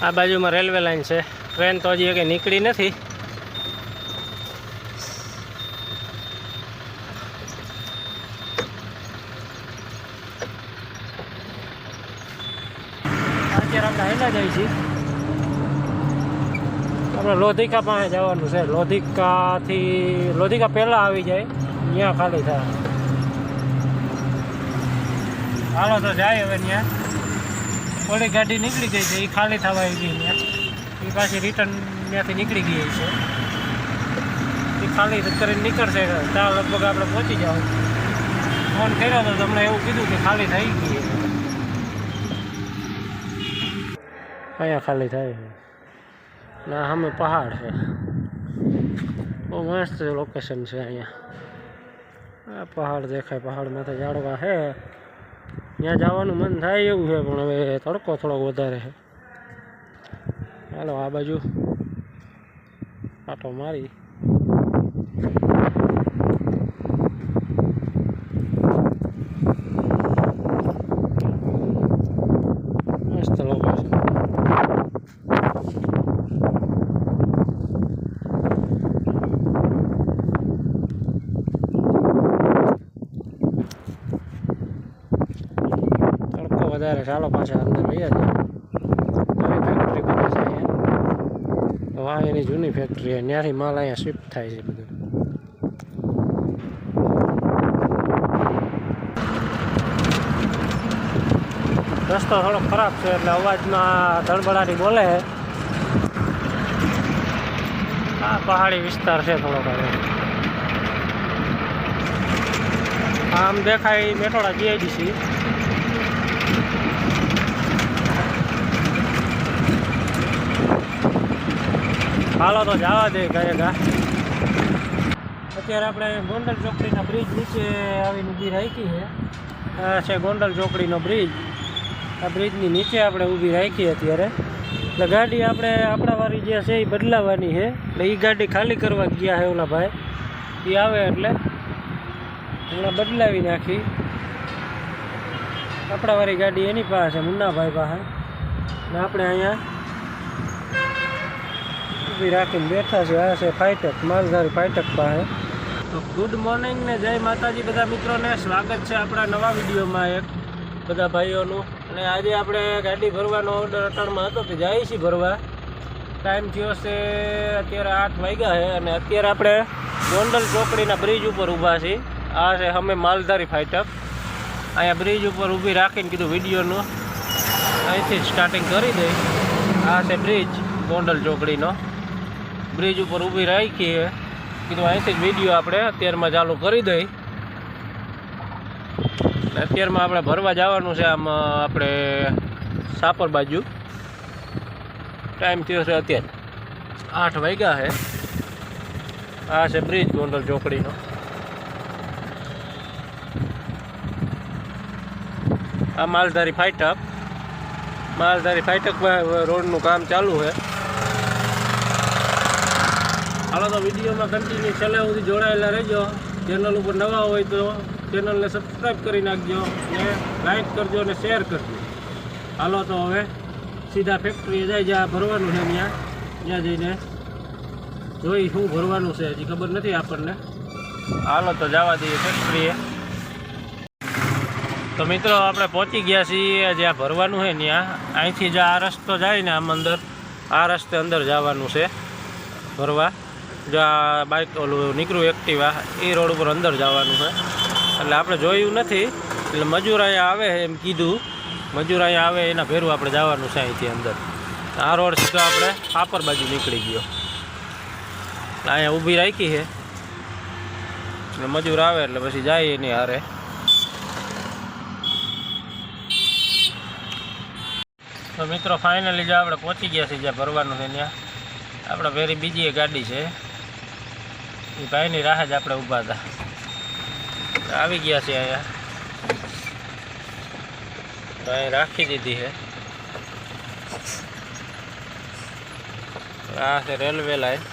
આ બાજુમાં railway line છે. ટ્રેન તો હજી કંઈ નીકળી નથી. અત્યારે આપણે હાલ્યા જઈએ છીએ. આપણે લોધિકા પાસે જવાનું છે. લોધિકા પહેલાં આવી જાય ત્યાં ખાલી થાય. હાલો તો જાય હવે ત્યાં. ઓલી ગાડી નીકળી ગઈ છે, એ ખાલી થવા આવી ગઈ ત્યાં. એ પાછી રિટર્ન ત્યાંથી નીકળી ગઈ છે. એ ખાલી કરીને નીકળશે ત્યાં લગભગ આપણે પહોંચી જાવ. ફોન કર્યો તો તમને એવું કીધું કે ખાલી થઈ ગઈ. અહીંયા ખાલી થાય છે ના સામે પહાડ છે. બહુ મસ્ત લોકેશન છે અહીંયા. આ પહાડ દેખાય, પહાડમાંથી ઝાડવા છે. ત્યાં જવાનું મન થાય એવું છે, પણ હવે તડકો થોડોક વધારે છે. ચાલો આ બાજુ આટો મારી. મસ્ત લોકેશન. વધારે ચાલો પાછા અંદર રહ્યા છે. ફેક્ટરી બને છે અહીંયા. વાહ એની જૂની ફેક્ટરી. ત્યાંથી માલ અહીંયા શિફ્ટ થાય છે બધું. રસ્તો થોડો ખરાબ છે એટલે અવાજમાં ધડબડાટી બોલે. આ પહાડી વિસ્તાર છે થોડોક. આમ દેખાય મેટોડા જીઆઈડીસી. હાલો તો જવા દે ગયા. અત્યારે આપણે ગોંડલ ચોકડીના બ્રિજ નીચે આવીને ઊભી રાખી છે. આ છે ગોંડલ ચોકડીનો બ્રિજ. આ બ્રિજની નીચે આપણે ઊભી રાખી અત્યારે. એટલે ગાડી આપણે આપણાવાળી જે છે એ બદલાવાની છે. એટલે એ ગાડી ખાલી કરવા ગયા છે ઓલા ભાઈ. એ આવે એટલે હમણાં બદલાવી નાખી. આપણાવાળી ગાડી એની પાસે, મુન્નાભાઈ પાસે. ને આપણે અહીંયા ઊભી રાખીને બેઠા છે. આ છે ફાઈટક, માલધારી ફાઈટક પાસે. તો ગુડ મોર્નિંગ ને જય માતાજી બધા મિત્રોને. સ્વાગત છે આપણા નવા વિડીયોમાં એક બધા ભાઈઓનું. અને આજે આપણે ગાડી ભરવાનો ઓર્ડર અટાણમાં હતો કે જઈએ છીએ ભરવા. ટાઈમ થયો છે અત્યારે 8 વાગ્યા છે. અને અત્યારે આપણે ગોંડલ ચોકડીના બ્રિજ ઉપર ઊભા છીએ. આ છે અમે માલધારી ફાઈટક. અહીંયા બ્રિજ ઉપર ઊભી રાખીને કીધું વિડીયોનું અહીંથી જ સ્ટાર્ટિંગ કરી દઈ. આ છે બ્રિજ ગોંડલ ચોકડીનો. બ્રિજ ઉપર ઊભી રાખીએ કીધું અહીંથી જ વિડીયો આપણે અત્યારમાં ચાલુ કરી દઈ. અત્યારમાં આપણે ભરવા જવાનું છે આમ આપણે સાપર બાજુ. ટાઈમ થયો છે અત્યારે 8 વાગ્યા છે. આ છે બ્રિજ ગોંડલ ચોકડીનો. આ માલધારી ફાઈટક. માલધારી ફાઈટક રોડનું કામ ચાલુ છે. હાલો તો વિડીયોમાં કન્ટિન્યુ છેલ્લે સુધી જોડાયેલા રહેજો. ચેનલ ઉપર નવા હોય તો ચેનલને સબસ્ક્રાઈબ કરી નાખજો, ને લાઈક કરજો અને શેર કરજો. હાલો તો હવે સીધા ફેક્ટરીએ જાય, જ્યાં ભરવાનું છે ત્યાં જઈને જોઈ શું ભરવાનું છે. હજી ખબર નથી આપણને. હાલો તો જવા દઈએ ફેક્ટરીએ. તો મિત્રો આપણે પહોંચી ગયા છીએ જ્યાં ભરવાનું છે ત્યાં. અહીંથી જ આ રસ્તો જાય ને આમ અંદર, આ રસ્તે અંદર જવાનું છે ભરવા. જો આ બાઇક ઓલું નીકળ્યું એક્ટિવા, એ રોડ ઉપર અંદર જવાનું છે. એટલે આપણે જોયું નથી. એટલે મજૂર અહીંયા આવે એમ કીધું. મજૂર અહીંયા આવે એના ભેરું આપણે જવાનું છે અહીંથી અંદર. આ રોડ સીધો આપણે સાપર બાજુ નીકળી ગયો. અહીંયા ઊભી રાખી છે. એટલે મજૂર આવે એટલે પછી જાય એની હારે. તો મિત્રો ફાઇનલી જો આપણે પહોંચી ગયા છીએ જ્યાં ભરવાનું છે ત્યાં. આપણે વેરી બીજી એક ગાડી છે, એ ભાઈની રાહ જ આપણે ઊભા હતા. આવી ગયા છે અહીંયા. તો અહીં રાખી દીધી છે. આ છે રેલવે લાઈન.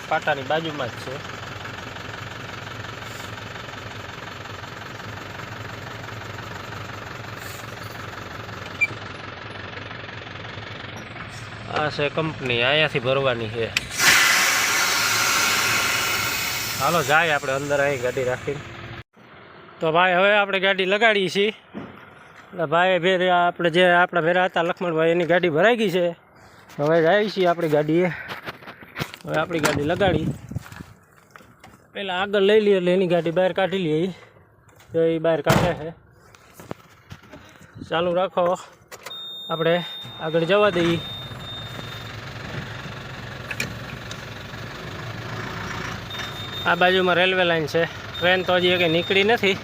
પાટાની બાજુમાં જ છે. આ છે કંપની, અહીંયાથી ભરવાની છે. હાલો જાય આપણે અંદર અહીં ગાડી રાખીને. તો ભાઈ હવે આપણે ગાડી લગાડી છીએ. એટલે ભાઈ ભેર આપણે જે આપણા ભેરા હતા લક્ષ્મણભાઈ એની ગાડી ભરાઈ ગઈ છે. હવે જાય છીએ આપણી ગાડીએ. હવે આપણી ગાડી લગાડી પહેલાં આગળ લઈ લઈએ એટલે એની ગાડી બહાર કાઢી લઈએ. તો એ બહાર કાઢે છે. ચાલુ રાખો, આપણે આગળ જવા દઈએ. આ બાજુમાં રેલવે લાઈન છે. ટ્રેન તો હજી કંઈ નીકળી નથી.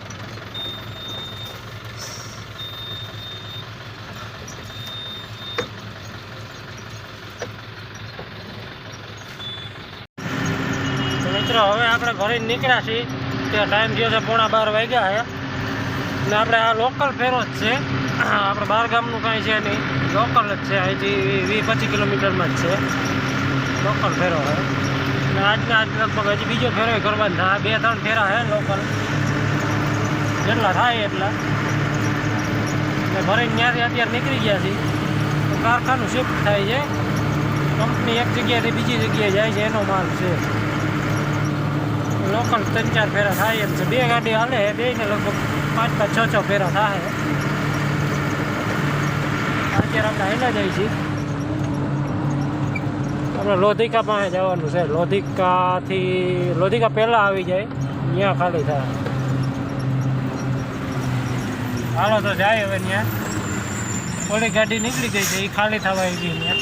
મિત્રો હવે આપણે ભરીને નીકળ્યા છીએ. ત્યાં ટાઈમ થયો છે 11:15 વાગ્યા છે. ને આપણે આ લોકલ ફેરો જ છે. આપણે બહાર ગામનું કાંઈ છે નહીં, લોકલ જ છે. અહીંથી 20-25 કિલોમીટરમાં જ છે લોકલ ફેરો છે. ને આજના આજ લગભગ હજી બીજો ફેરો કરવાનો થાય. 2-3 ફેરા છે લોકલ, જેટલા થાય એટલા. ને ભરીને ત્યાંથી અત્યારે નીકળી ગયા છીએ. તો કારખાનું શિફ્ટ થાય છે. કંપની એક જગ્યાએથી બીજી જગ્યાએ જાય છે, એનો માલ છે. લોકલ 3-4 ફેરા થાય એમ છે. 2 ગાડી હાલે, બેને લગભગ 5-6 ફેરા થાય. અત્યારે આપણે હેલા જાય છીએ. આપણે લોધિકા પાસે જવાનું છે. લોધિકા પહેલાં આવી જાય, ત્યાં ખાલી થાય. હાલો તો જાય હવે. ત્યાં ઓલી ગાડી નીકળી ગઈ છે, એ ખાલી થવા આવી ગઈ. ત્યાં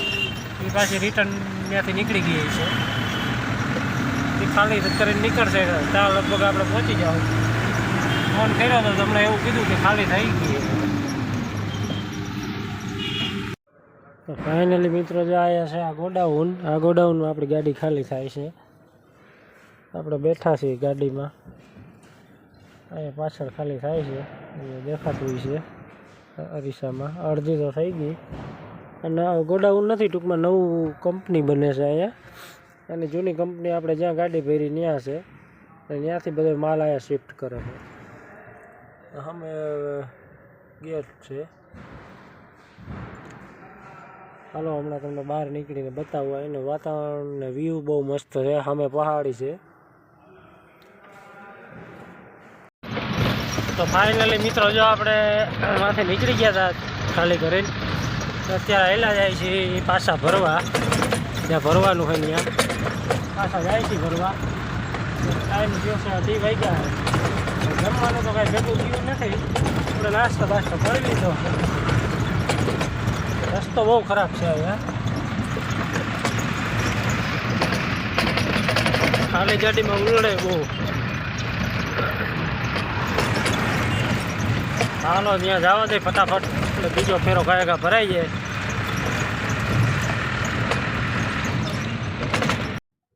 એ પાછી રિટર્ન ત્યાંથી નીકળી ગઈ છે. એ ખાલી કરીને નીકળશે ત્યાં લગભગ આપણે પહોંચી જાવ. ફોન કર્યો તો તમને એવું કીધું કે ખાલી થઈ ગઈ. તો ફાઇનલી મિત્રો જો આવ્યા છે આ ગોડાઉન. આ ગોડાઉનમાં આપણી ગાડી ખાલી થાય છે. આપણે બેઠા છીએ ગાડીમાં. અહીંયા પાછળ ખાલી થાય છે, દેખાતું છે અરીસામાં. અડધી તો થઈ ગઈ. અને ગોડાઉન નથી, ટૂંકમાં નવું કંપની બને છે અહીંયા. અને જૂની કંપની આપણે જ્યાં ગાડી ભરી ત્યાં છે. અને ત્યાંથી બધો માલ અહીંયા શિફ્ટ કરે છે. સામે ગેટ છે. હાલો હમણાં તમને બહાર નીકળીને બતાવવા. એનું વાતાવરણ ને વ્યૂ બહુ મસ્ત છે. સામે પહાડી છે. તો ફાઇનલી મિત્રો જો આપણે માથે નીકળી ગયા હતા ખાલી કરીને. અત્યારે હેલા જાય છે પાછા ભરવા. જ્યાં ભરવાનું હોય ત્યાં પાછા જાય છે ભરવા. ટાઈમ થયો છે 2 વાગ્યા. જમવાનું તો કાંઈ ભેગું થયું નથી. આપણે નાસ્તો બાસ્તો કરી લીધો. રસ્તો બહુ ખરાબ છે અહીંયા. ખાલી ગાડીમાં ઉલડે બહુ. હાલો ત્યાં જવા દે ફટાફટ, એટલે બીજો ફેરો કાયગા ભરાઈ જાય.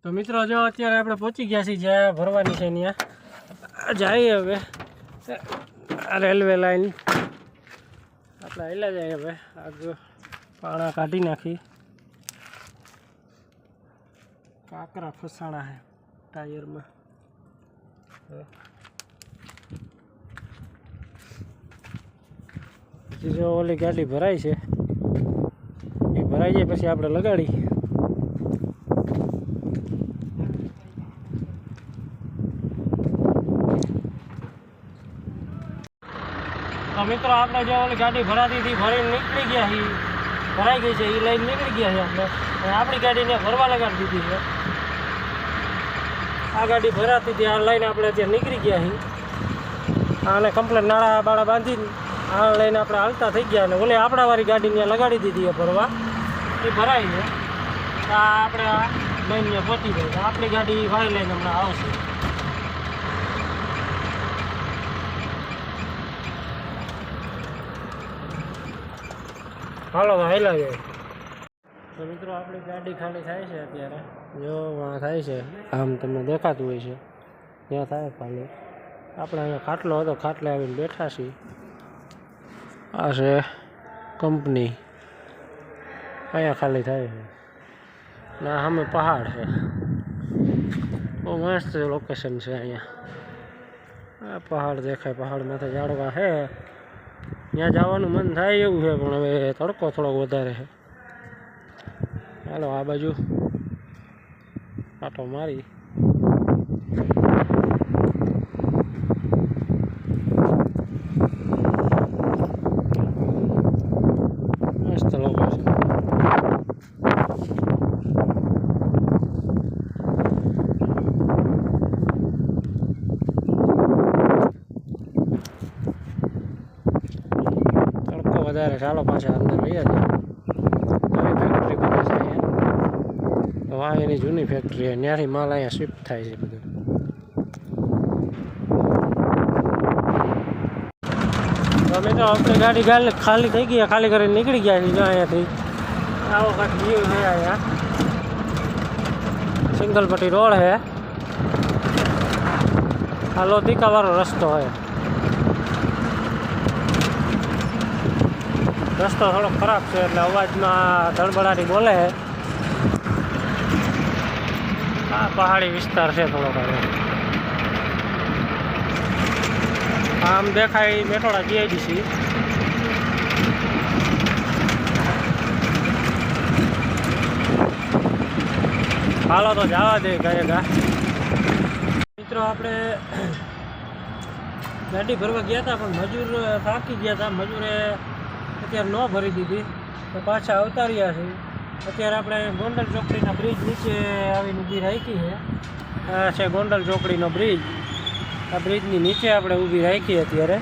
તો મિત્રો જો અત્યારે આપણે પહોંચી ગયા છીએ જ્યાં ભરવાની છે. ત્યાં જઈએ હવે. આ રેલવે લાઈન આપણે હેલા જાય હવે. આગળ પાણા કાઢી નાખી. કાંકરા ફસાણા છે ટાયરમાં. પછી જો ઓલી ગાડી ભરાય છે, એ ભરાઈ જાય પછી આપણે લગાડી. તો મિત્રો આપણે જે ઓલી ગાડી ભરાતી હતી ભરીને નીકળી ગયા છીએ. ભરાઈ ગઈ છે એ લઈને નીકળી ગયા છે આપણે. આપણી ગાડીને ભરવા લગાડી દીધી છે. આ ગાડી ભરાતી હતી, આ લઈને આપણે અત્યારે નીકળી ગયા છીએ. આને કમ્પ્લેટ નાળા બાળા બાંધીને આ લઈને આપણે હાલતા થઈ ગયા. અને ઓલે આપણાવાળી ગાડી ત્યાં લગાડી દીધી ભરવા. એ ભરાઈ છે. આ આપણે આ લઈને પહોંચી ગઈ. આપણી ગાડી વાળી લઈને હમણાં આવશે. હાલો હાલા જાય. તો મિત્રો આપણી ગાડી ખાલી થાય છે અત્યારે. જો વાં થાય છે, આમ તમને દેખાતું હોય છે ત્યાં થાય ખાલી. આપણે અહીંયા ખાટલો હતો, ખાટલે આવીને બેઠા છીએ. આ છે કંપની, અહીંયા ખાલી થાય છે. ના સામે પહાડ છે, બહુ મસ્ત લોકેશન છે અહીંયા. આ પહાડ દેખાય, પહાડમાંથી ઝાડવા છે. ત્યાં જવાનું મન થાય એવું છે, પણ હવે તડકો થોડોક વધારે છે. હાલો આ બાજુ આટો મારી મસ્ત લોકો છે. તડકો વધારે ચાલો પાછા અંદર લઈએ છીએ. નવી ફેક્ટરી બને છે અહીંયા. વાહ એની જૂની ફેક્ટરી છે, ત્યાંથી માલ અહીંયા શિફ્ટ થાય છે બધું. અમે તો આપણી ગાડી ખાલી થઈ ગઈ, ખાલી કરીને નીકળી ગયા છીએ અહીંયાથી. આવો કાંઈક વ્યૂ છે અહીંયા. સિંગલ પટ્ટી રોડ છે. આ લોધિકા વાળો રસ્તો છે. રસ્તો થોડો ખરાબ છે એટલે અવાજમાં ધડબડાટી બોલે છે. આ પહાડી વિસ્તાર છે થોડોક. આમ દેખાય મેટોડા જીઆઈડીસી. હાલો તો જવા દે ગયા મિત્રો. આપણે ગાડી ભરવા ગયા હતા પણ મજૂર થાકી ગયા હતા. મજૂરે અત્યારે ન ભરી દીધી તો પાછા અવતાર્યા છે. અત્યારે આપણે ગોંડલ ચોકડીના બ્રિજ નીચે આવીને ઊભી રાખી છે. આ છે ગોંડલ ચોકડીનો બ્રિજ. આ બ્રિજની નીચે આપણે ઊભી રાખી અત્યારે.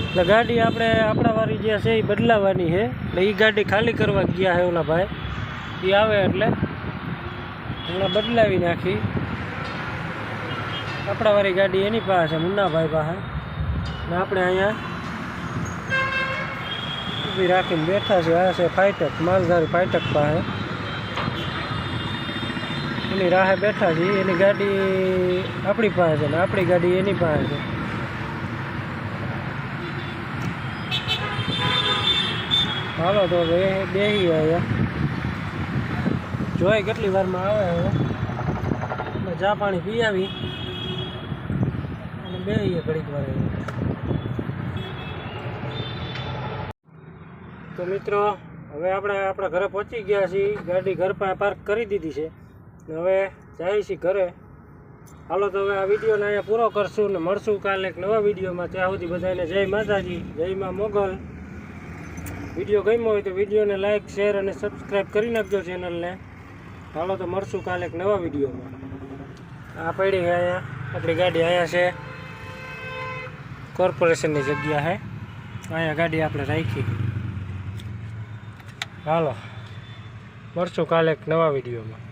એટલે ગાડી આપણે આપણાવાળી જે છે એ બદલાવાની છે. એટલે એ ગાડી ખાલી કરવા ગયા છે ઓલા ભાઈ. એ આવે એટલે હમણાં બદલાવી નાખી. આપણાવાળી ગાડી એની પાસે, મુન્નાભાઈ પાસે. ને આપણે અહીંયા ઊભી રાખીને બેઠા છે. આ છે ફાઇટક, માલધારી ફાઇટક પાસે. એની રાહે બેઠા છીએ. એની ગાડી આપણી પાસે છે ને આપણી ગાડી એની પાસે છે. હાલો તો બેસી અહીંયા જોઈ કેટલી વારમાં આવે. હવે ચા પાણી પી આવી અને બેસીએ ઘડીક વાર. તો મિત્રો હવે આપણે આપણા ઘરે પહોંચી ગયા છીએ. ગાડી ઘર પાસે પાર્ક કરી દીધી છે. હવે જઈએ છીએ ઘરે. હાલો તો હવે આ વિડીયોને અહીંયા પૂરો કરશું ને મળશું કાલે એક નવા વિડીયોમાં. ત્યાં સુધી બધાને જય માતાજી, જય મા મોગલ. વિડીયો ગમ્યો હોય તો વિડીયોને લાઇક, શેર અને સબસ્ક્રાઈબ કરી નાખજો ચેનલને. હાલો તો મળશું કાલે એક નવા વિડીયોમાં. આ પડી છે અહીંયા આપણી ગાડી. અહીંયા છે કોર્પોરેશનની જગ્યા છે. અહીંયા ગાડી આપણે રાખી. હાલો મળશું કાલે એક નવા વિડીયોમાં.